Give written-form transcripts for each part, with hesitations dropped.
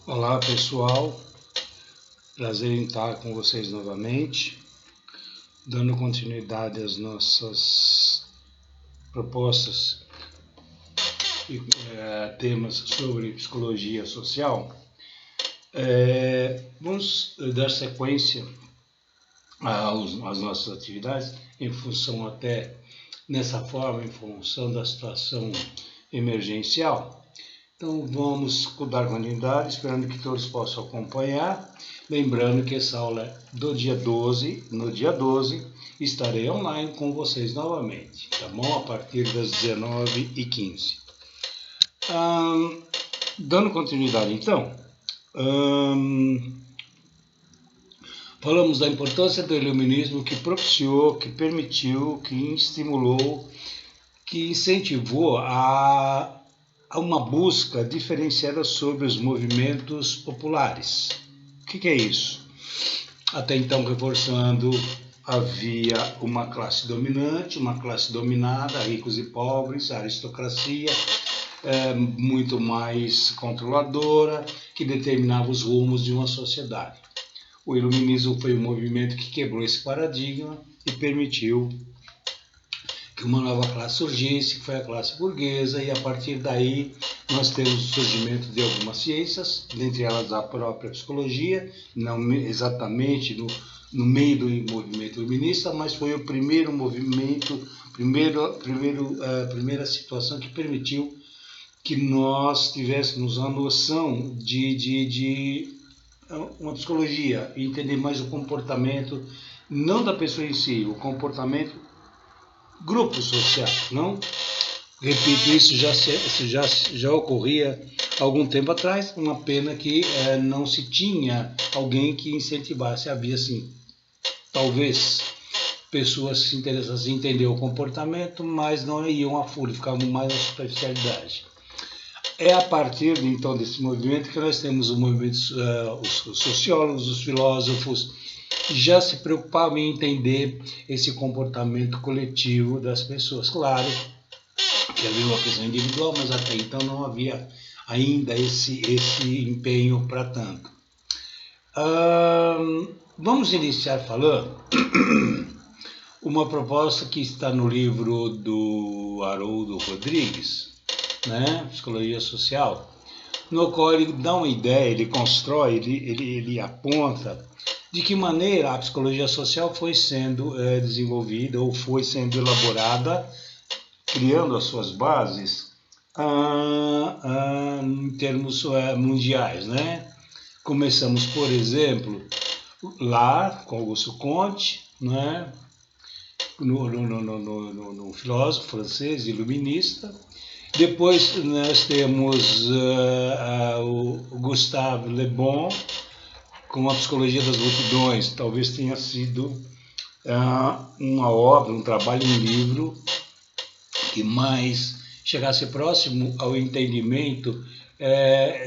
Olá pessoal, prazer em estar com vocês novamente, dando continuidade às nossas propostas e temas sobre psicologia social. Vamos dar sequência às nossas atividades em função até nessa forma, em função da situação emergencial. Então vamos dar continuidade, esperando que todos possam acompanhar. Lembrando que essa aula é do dia 12, no dia 12 estarei online com vocês novamente, tá bom? A partir das 19h15. Dando continuidade então, falamos da importância do iluminismo que propiciou, que permitiu, que estimulou, que incentivou a uma busca diferenciada sobre os movimentos populares. O que é isso? Até então, reforçando, havia uma classe dominante, uma classe dominada, ricos e pobres, a aristocracia, muito mais controladora, que determinava os rumos de uma sociedade. O iluminismo foi um movimento que quebrou esse paradigma e permitiu que uma nova classe surgisse, que foi a classe burguesa, e a partir daí nós temos o surgimento de algumas ciências, dentre elas a própria psicologia, não exatamente no meio do movimento iluminista, mas foi o primeiro movimento, primeira situação que permitiu que nós tivéssemos a noção de uma psicologia, e entender mais o comportamento, não da pessoa em si, o comportamento grupo social, não? Repito, isso já ocorria algum tempo atrás, uma pena que não se tinha alguém que incentivasse. Havia, sim, talvez pessoas que se interessassem em entender o comportamento, mas não iam a fundo, ficavam mais na superficialidade. É a partir, então, desse movimento que nós temos os sociólogos, os filósofos, já se preocupavam em entender esse comportamento coletivo das pessoas. Claro que havia uma questão individual, mas até então não havia ainda esse empenho para tanto. Vamos iniciar falando uma proposta que está no livro do Haroldo Rodrigues, né, Psicologia Social, no qual ele dá uma ideia, ele constrói, ele aponta de que maneira a psicologia social foi sendo desenvolvida ou foi sendo elaborada, criando as suas bases em termos mundiais, né? Começamos, por exemplo, lá com Augusto Comte, né? No filósofo francês iluminista. Depois nós temos o Gustave Le Bon, com a Psicologia das Multidões. Talvez tenha sido uma obra, um trabalho, um livro que mais chegasse próximo ao entendimento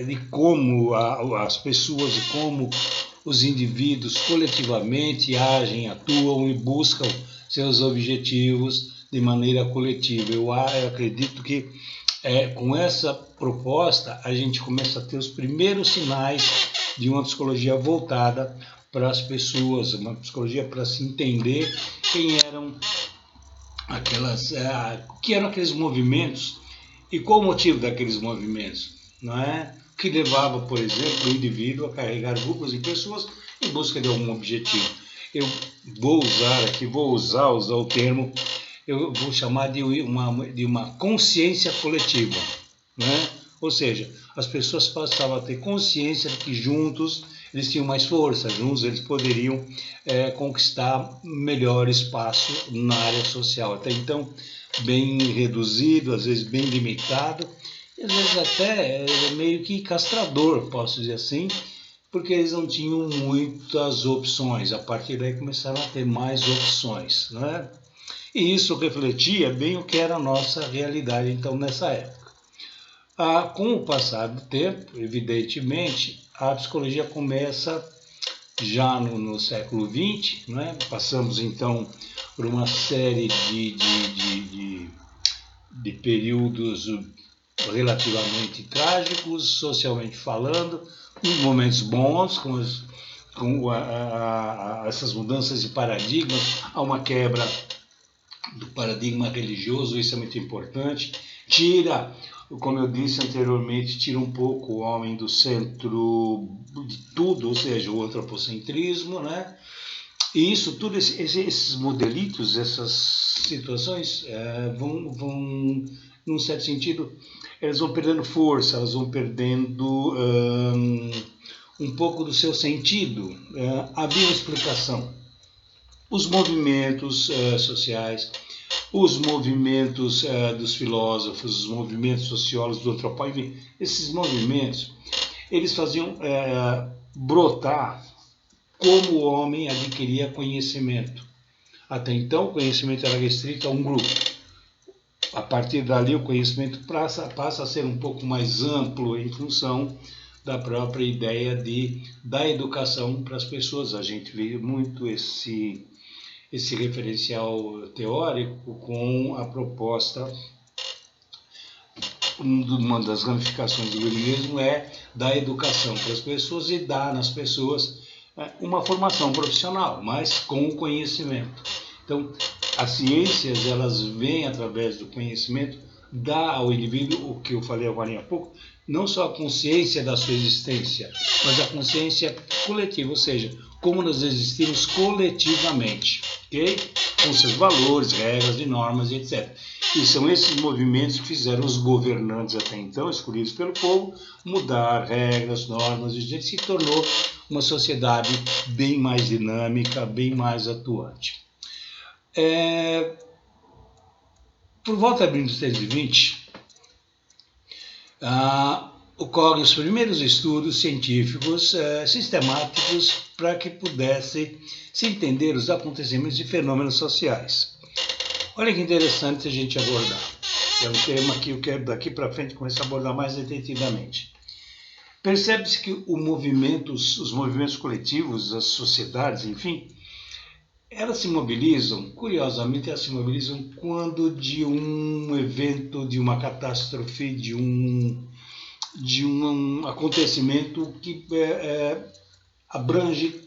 de como as pessoas e como os indivíduos coletivamente agem, atuam e buscam seus objetivos de maneira coletiva. Eu acredito que com essa proposta a gente começa a ter os primeiros sinais de uma psicologia voltada para as pessoas, uma psicologia para se entender quem eram que eram aqueles movimentos e qual o motivo daqueles movimentos, não é? Que levava, por exemplo, o indivíduo a carregar grupos de pessoas em busca de algum objetivo. Eu vou usar o termo, eu vou chamar de uma consciência coletiva, né? Ou seja, as pessoas passavam a ter consciência de que juntos eles tinham mais força, juntos eles poderiam conquistar melhor espaço na área social. Até então, bem reduzido, às vezes bem limitado, e às vezes até meio que castrador, posso dizer assim, porque eles não tinham muitas opções. A partir daí começaram a ter mais opções, né? E isso refletia bem o que era a nossa realidade, então, nessa época. Com o passar do tempo, evidentemente, a psicologia começa já no século XX, né? Passamos então por uma série de períodos relativamente trágicos, socialmente falando, uns momentos bons, essas mudanças de paradigmas, há uma quebra do paradigma religioso, isso é muito importante, tira, como eu disse anteriormente, tira um pouco o homem do centro de tudo, ou seja, o antropocentrismo, né? E isso, tudo esses modelitos, essas situações vão, num certo sentido, elas vão perdendo força, elas vão perdendo um pouco do seu sentido. Havia uma explicação. Os movimentos sociais, os movimentos dos filósofos, os movimentos sociólogos do antropólogo, esses movimentos, eles faziam brotar como o homem adquiria conhecimento. Até então, o conhecimento era restrito a um grupo. A partir dali, o conhecimento passa a ser um pouco mais amplo em função da própria ideia da educação para as pessoas. A gente vê muito esse referencial teórico com a proposta, uma das ramificações do iluminismo é da educação para as pessoas e dar nas pessoas uma formação profissional, mas com o conhecimento. Então, as ciências, elas vêm através do conhecimento, dá ao indivíduo, o que eu falei agora há pouco, não só a consciência da sua existência, mas a consciência coletiva, ou seja, como nós existimos coletivamente, ok? Com seus valores, regras e normas, etc. E são esses movimentos que fizeram os governantes até então, escolhidos pelo povo, mudar regras, normas, e a gente se tornou uma sociedade bem mais dinâmica, bem mais atuante. Por volta de 1920, ocorrem os primeiros estudos científicos sistemáticos para que pudesse se entender os acontecimentos e fenômenos sociais. Olha que interessante a gente abordar. É um tema que eu quero daqui para frente começar a abordar mais detenidamente. Percebe-se que os movimentos coletivos, as sociedades, enfim, elas se mobilizam, curiosamente, elas se mobilizam quando de um evento, de uma catástrofe, de um acontecimento que abrange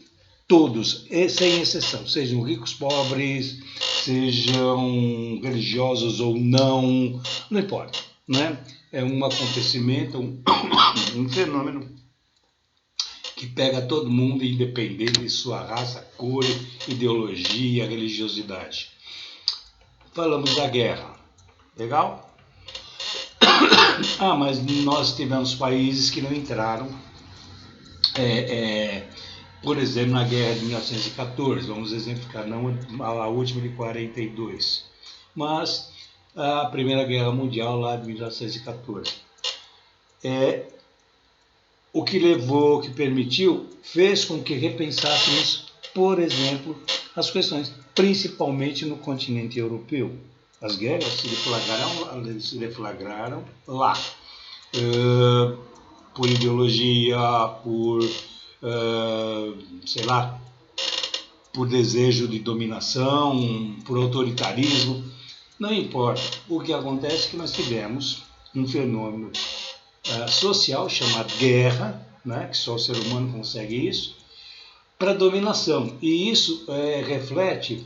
todos, sem exceção, sejam ricos, pobres, sejam religiosos ou não importa, né? É um acontecimento, um fenômeno que pega todo mundo, independente de sua raça, cor, ideologia, religiosidade. Falamos da guerra, legal? Mas nós tivemos países que não entraram, por exemplo, na guerra de 1914, vamos exemplificar, não a última de 42, mas a Primeira Guerra Mundial lá de 1914. O que levou, o que permitiu, fez com que repensássemos, por exemplo, as questões, principalmente no continente europeu. As guerras se deflagraram lá, por ideologia, por por desejo de dominação, por autoritarismo, não importa. O que acontece é que nós tivemos um fenômeno social chamado guerra, né, que só o ser humano consegue isso, para dominação. E isso reflete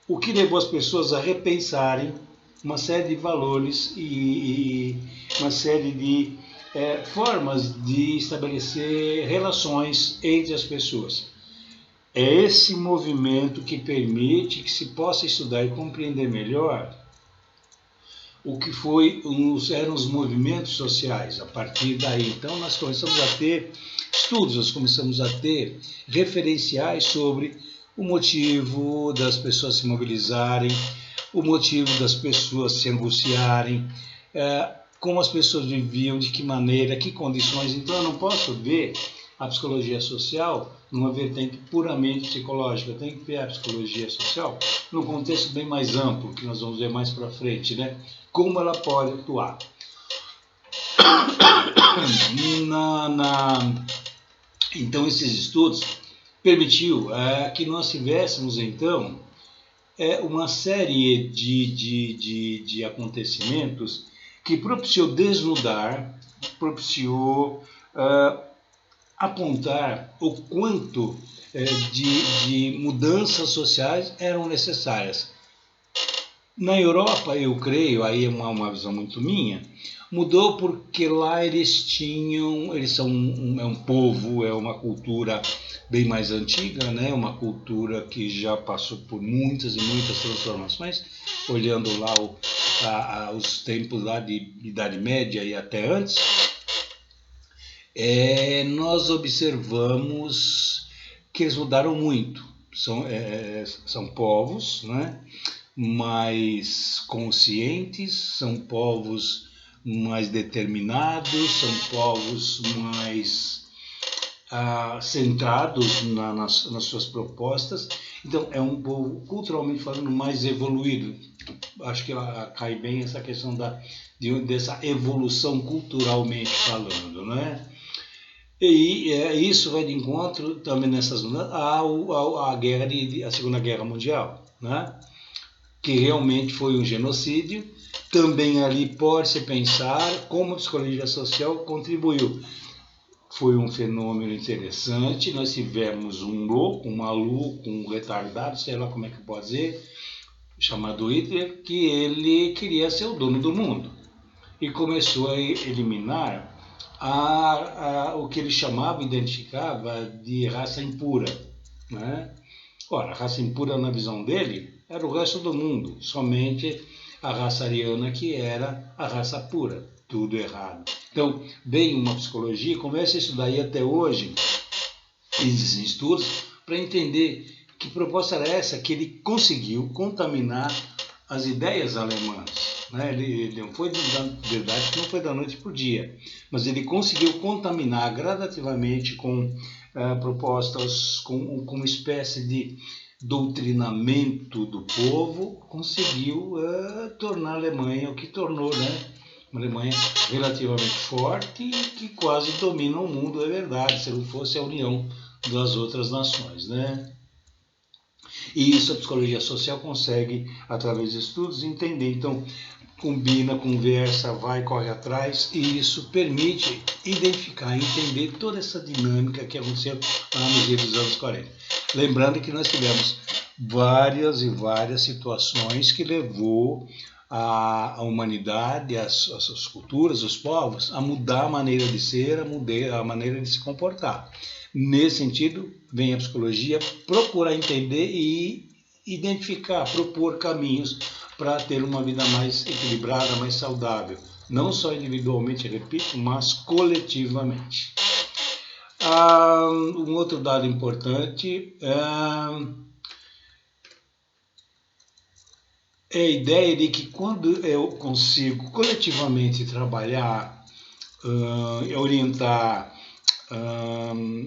o que levou as pessoas a repensarem uma série de valores e uma série de formas de estabelecer relações entre as pessoas. É esse movimento que permite que se possa estudar e compreender melhor o que eram os movimentos sociais. A partir daí, então, nós começamos a ter estudos, nós começamos a ter referenciais sobre o motivo das pessoas se mobilizarem, o motivo das pessoas se angustiarem, como as pessoas viviam, de que maneira, que condições. Então, eu não posso ver a psicologia social numa vertente puramente psicológica. Eu tenho que ver a psicologia social num contexto bem mais amplo, que nós vamos ver mais para frente, né? Como ela pode atuar. Então, esses estudos permitiu que nós tivéssemos, então, uma série de acontecimentos que propiciou desnudar, propiciou apontar o quanto de mudanças sociais eram necessárias. Na Europa, eu creio, aí é uma visão muito minha, mudou porque lá eles são um povo, é uma cultura bem mais antiga, né? Uma cultura que já passou por muitas e muitas transformações, olhando lá os tempos lá de Idade Média e até antes, nós observamos que eles mudaram muito. São povos, né, mais conscientes, são povos mais determinados, são povos mais centrados nas suas propostas. Então, é um povo, culturalmente falando, mais evoluído. Acho que cai bem essa questão dessa evolução culturalmente falando, né? E isso vai de encontro também nessas mudanças à Segunda Guerra Mundial, né? Que realmente foi um genocídio. Também ali pode-se pensar como a psicologia social contribuiu. Foi um fenômeno interessante. Nós tivemos um louco, um maluco, um retardado, sei lá como é que pode dizer, chamado Hitler, que ele queria ser o dono do mundo e começou a eliminar o que ele chamava, identificava de raça impura, né? Ora, a raça impura na visão dele era o resto do mundo, somente a raça ariana que era a raça pura, tudo errado. Então, bem, uma psicologia começa a estudar e até hoje existem estudos para entender que proposta era essa que ele conseguiu contaminar as ideias alemãs, né? Ele não foi, verdade, não foi da noite para o dia, mas ele conseguiu contaminar gradativamente com propostas, com uma espécie de doutrinamento do povo, conseguiu tornar a Alemanha o que tornou, né? Uma Alemanha relativamente forte e que quase domina o mundo, é verdade, se não fosse a união das outras nações, né? E isso a psicologia social consegue, através de estudos, entender. Então, combina, conversa, vai, corre atrás, e isso permite identificar, entender toda essa dinâmica que aconteceu lá nos anos 40. Lembrando que nós tivemos várias e várias situações que levou a humanidade, as culturas, os povos, a mudar a maneira de ser, a maneira de se comportar. Nesse sentido, vem a psicologia procurar entender e identificar, propor caminhos para ter uma vida mais equilibrada, mais saudável. Não só individualmente, repito, mas coletivamente. Um outro dado importante é a ideia de que quando eu consigo coletivamente trabalhar, orientar,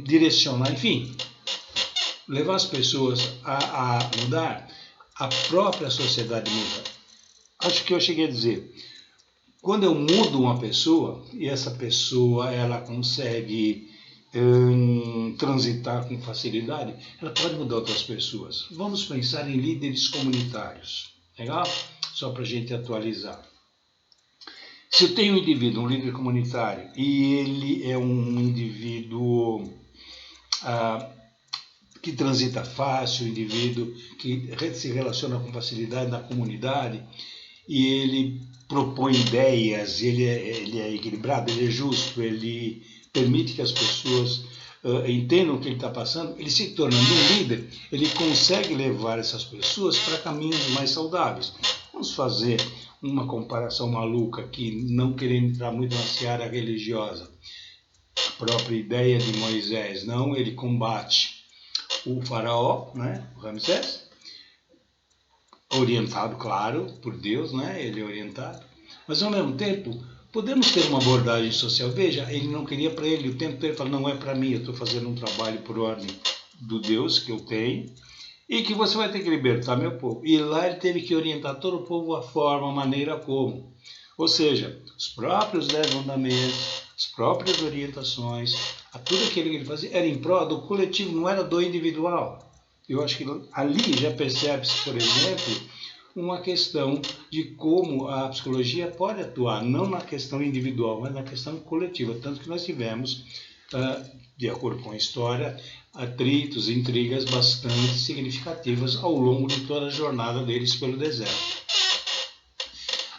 direcionar, enfim, levar as pessoas a mudar, a própria sociedade muda. Acho que eu cheguei a dizer, quando eu mudo uma pessoa e essa pessoa ela consegue transitar com facilidade, ela pode mudar outras pessoas. Vamos pensar em líderes comunitários, legal? Só para a gente atualizar. Se eu tenho um indivíduo, um líder comunitário, e ele é um indivíduo que transita fácil, um indivíduo que se relaciona com facilidade na comunidade, e ele propõe ideias, ele é equilibrado, ele é justo, ele permite que as pessoas entendam o que ele está passando, ele se tornando um líder, ele consegue levar essas pessoas para caminhos mais saudáveis. Vamos fazer uma comparação maluca aqui, não querendo entrar muito na seara religiosa. A própria ideia de Moisés, não, ele combate o faraó, né, o Ramsés, orientado, claro, por Deus, né, ele é orientado, mas ao mesmo tempo podemos ter uma abordagem social. Veja, ele não queria para ele, o tempo dele fala, não é para mim, eu estou fazendo um trabalho por ordem do Deus que eu tenho, e que você vai ter que libertar meu povo. E lá ele teve que orientar todo o povo a forma, a maneira como. Ou seja, os próprios 10 mandamentos, as próprias orientações, a tudo aquilo que ele fazia era em prol do coletivo, não era do individual. Eu acho que ali já percebe-se, por exemplo, uma questão de como a psicologia pode atuar, não na questão individual, mas na questão coletiva. Tanto que nós tivemos, de acordo com a história, atritos, intrigas bastante significativas ao longo de toda a jornada deles pelo deserto.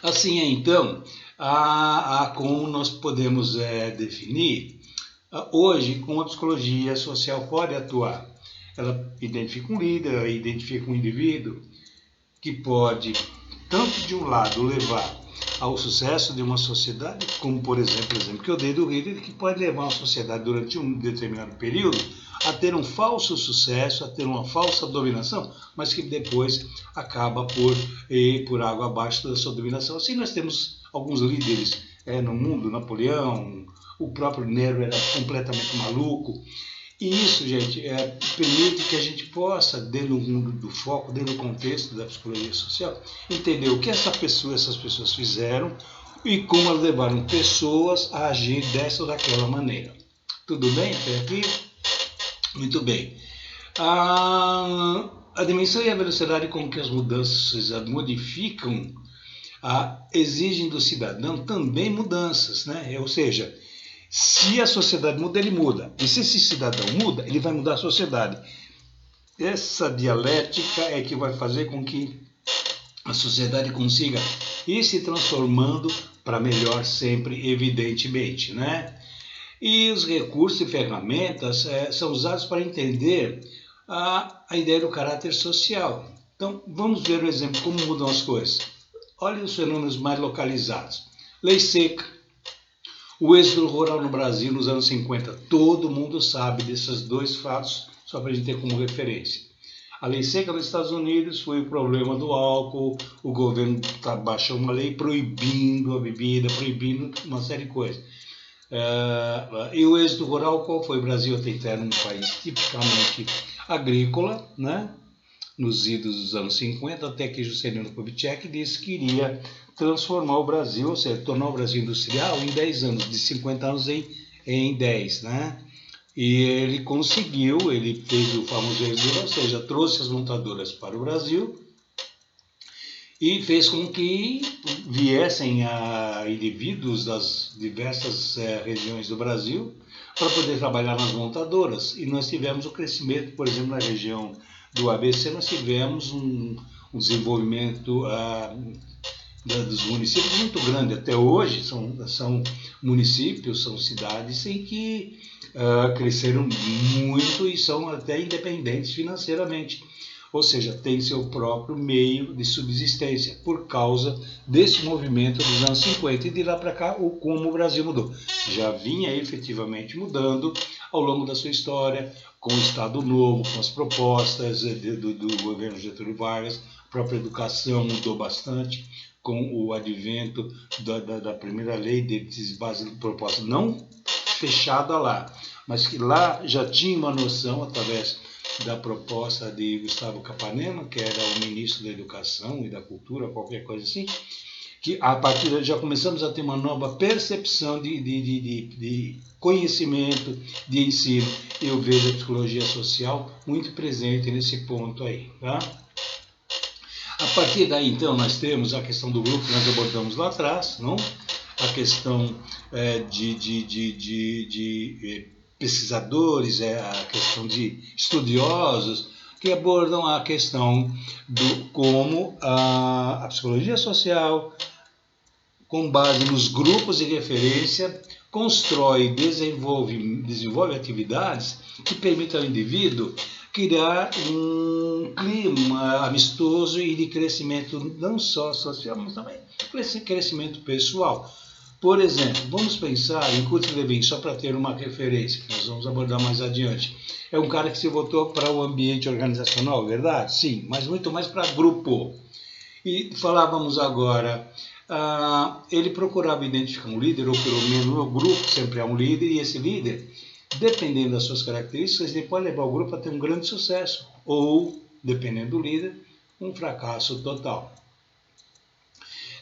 Assim, então, como nós podemos definir, hoje, como a psicologia social pode atuar? Ela identifica um líder, ela identifica um indivíduo que pode, tanto de um lado, levar ao sucesso de uma sociedade, como por exemplo, o exemplo que eu dei do líder, que pode levar uma sociedade durante um determinado período a ter um falso sucesso, a ter uma falsa dominação, mas que depois acaba por água abaixo da sua dominação. Assim nós temos alguns líderes no mundo, Napoleão, o próprio Nero era completamente maluco. E isso, gente, permite que a gente possa, dentro do mundo do foco, dentro do contexto da psicologia social, entender o que essas pessoas fizeram e como elas levaram pessoas a agir dessa ou daquela maneira. Tudo bem até aqui? Muito bem. A dimensão e a velocidade com que as mudanças modificam exigem do cidadão também mudanças, né? Ou seja, se a sociedade muda, ele muda. E se esse cidadão muda, ele vai mudar a sociedade. Essa dialética é que vai fazer com que a sociedade consiga ir se transformando para melhor sempre, evidentemente, né? E os recursos e ferramentas são usados para entender a ideia do caráter social. Então, vamos ver um exemplo como mudam as coisas. Olha os fenômenos mais localizados. Lei seca. O êxodo rural no Brasil nos anos 50. Todo mundo sabe desses dois fatos, só para a gente ter como referência. A lei seca nos Estados Unidos foi o problema do álcool, o governo baixou uma lei proibindo a bebida, proibindo uma série de coisas. E o êxodo rural, qual foi? O Brasil até então era um país tipicamente agrícola, né? Nos idos dos anos 50, até que Juscelino Kubitschek disse que iria transformar o Brasil, ou seja, tornar o Brasil industrial em 10 anos, de 50 anos em 10, né? E ele conseguiu, ele fez o famoso êxodo, ou seja, trouxe as montadoras para o Brasil e fez com que viessem indivíduos das diversas regiões do Brasil para poder trabalhar nas montadoras. E nós tivemos o crescimento, por exemplo, na região do ABC, nós tivemos um desenvolvimento dos municípios muito grande. Até hoje são municípios, são cidades em que cresceram muito e são até independentes financeiramente. Ou seja, tem seu próprio meio de subsistência por causa desse movimento dos anos 50 e de lá para cá como o Brasil mudou. Já vinha efetivamente mudando ao longo da sua história, com o Estado Novo, com as propostas do governo Getúlio Vargas, a própria educação mudou bastante, com o advento da primeira lei de base de proposta, não fechada lá, mas que lá já tinha uma noção, através da proposta de Gustavo Capanema, que era o ministro da Educação e da Cultura, qualquer coisa assim, que a partir daí já começamos a ter uma nova percepção de conhecimento, de ensino. Eu vejo a psicologia social muito presente nesse ponto aí, tá? A partir daí, então, nós temos a questão do grupo que nós abordamos lá atrás, não? A questão de pesquisadores, a questão de estudiosos, que abordam a questão do como a psicologia social, com base nos grupos de referência, constrói e desenvolve atividades que permitam ao indivíduo criar um clima amistoso e de crescimento não só social, mas também crescimento pessoal. Por exemplo, vamos pensar em Kurt Lewin, só para ter uma referência, que nós vamos abordar mais adiante. É um cara que se voltou para o ambiente organizacional, verdade? Sim, mas muito mais para grupo. E falávamos agora, ele procurava identificar um líder, ou pelo menos no grupo sempre há um líder, e esse líder, dependendo das suas características, ele pode levar o grupo a ter um grande sucesso, ou, dependendo do líder, um fracasso total.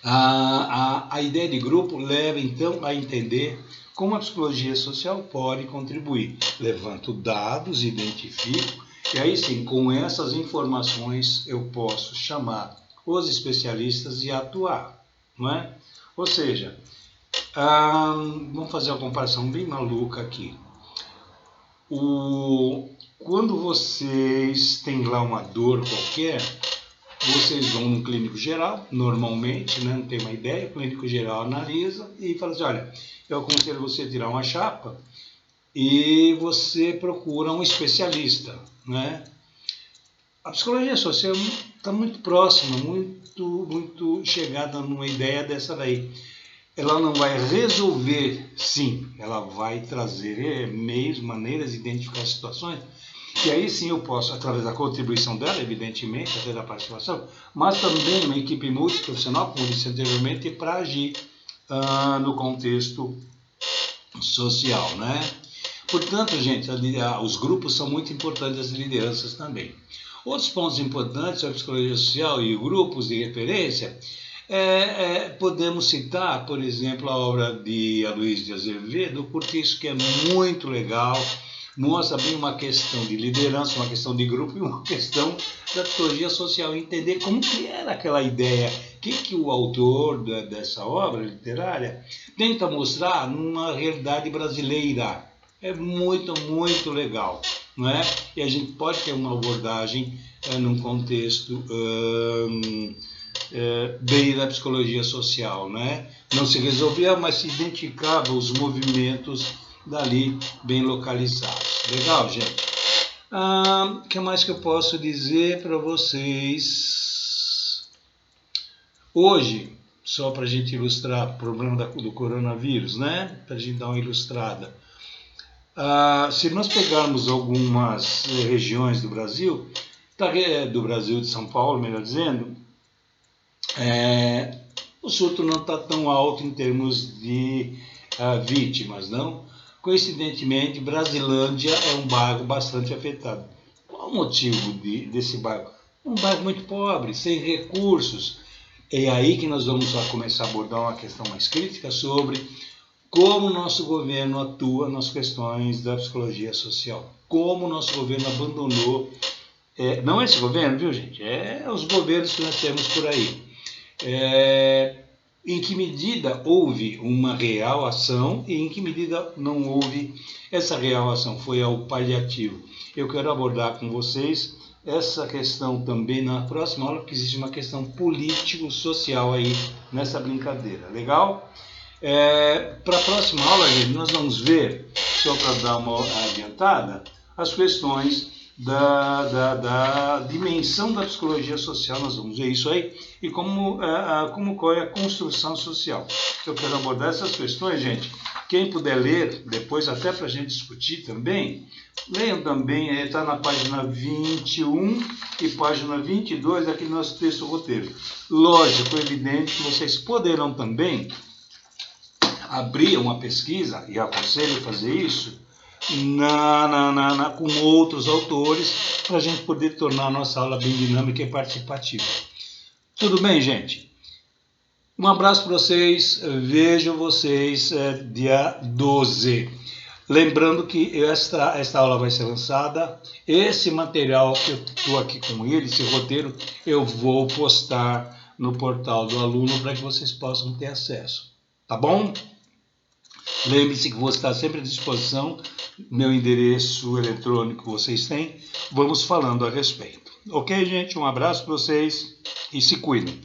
A ideia de grupo leva então a entender como a psicologia social pode contribuir. Levanto dados, identifico, e aí sim, com essas informações eu posso chamar os especialistas e atuar, não é? Ou seja, vamos fazer uma comparação bem maluca aqui. Quando vocês têm lá uma dor qualquer, vocês vão no clínico geral, normalmente, né, não tem uma ideia, o clínico geral analisa e fala assim, olha, eu aconselho você a tirar uma chapa e você procura um especialista, né? A psicologia social está muito próxima, muito chegada numa ideia dessa daí. Ela não vai resolver, sim, ela vai trazer meios, maneiras de identificar situações, e aí sim eu posso, através da contribuição dela, evidentemente, até da participação, mas também uma equipe multiprofissional, como disse anteriormente, para agir no contexto social, né? Portanto, gente, os grupos são muito importantes, as lideranças também. Outros pontos importantes sobre a psicologia social e grupos de referência, podemos citar, por exemplo, a obra de Aloysio de Azevedo, o Cortiço, que é muito legal, mostra bem uma questão de liderança, uma questão de grupo e uma questão da psicologia social, entender como que era aquela ideia, que o autor dessa obra literária tenta mostrar numa realidade brasileira. É muito, muito legal, não é? E a gente pode ter uma abordagem num contexto bem da psicologia social, né? Não se resolvia, mas se identificava os movimentos dali bem localizados. Legal, gente? O que mais que eu posso dizer para vocês? Hoje, só para a gente ilustrar o problema do coronavírus, né? Para a gente dar uma ilustrada. Se nós pegarmos algumas regiões do Brasil de São Paulo, melhor dizendo, o surto não está tão alto em termos de vítimas, não? Coincidentemente, Brasilândia é um bairro bastante afetado. Qual o motivo desse bairro? Um bairro muito pobre, sem recursos. É aí que nós vamos começar a abordar uma questão mais crítica sobre como o nosso governo atua nas questões da psicologia social. Como o nosso governo abandonou, não esse governo, viu, gente? Os governos que nós temos por aí. Em que medida houve uma real ação e em que medida não houve essa real ação, foi ao paliativo. Eu quero abordar com vocês essa questão também na próxima aula, porque existe uma questão político-social aí nessa brincadeira, legal? Para a próxima aula, gente, nós vamos ver, só para dar uma adiantada, as questões da dimensão da psicologia social, nós vamos ver isso aí, e como é a construção social. Eu quero abordar essas questões, gente. Quem puder ler, depois até para a gente discutir também, leiam também, está na página 21 e página 22 aqui no nosso texto roteiro. Lógico, evidente que vocês poderão também abrir uma pesquisa, e aconselho a fazer isso, com outros autores, para a gente poder tornar a nossa aula bem dinâmica e participativa. Tudo bem, gente? Um abraço para vocês, vejo vocês dia 12. Lembrando que esta aula vai ser lançada, esse material que eu estou aqui com ele, esse roteiro, eu vou postar no portal do aluno para que vocês possam ter acesso. Tá bom? Lembre-se que vou estar sempre à disposição, meu endereço eletrônico vocês têm, vamos falando a respeito. Ok, gente? Um abraço para vocês e se cuidem.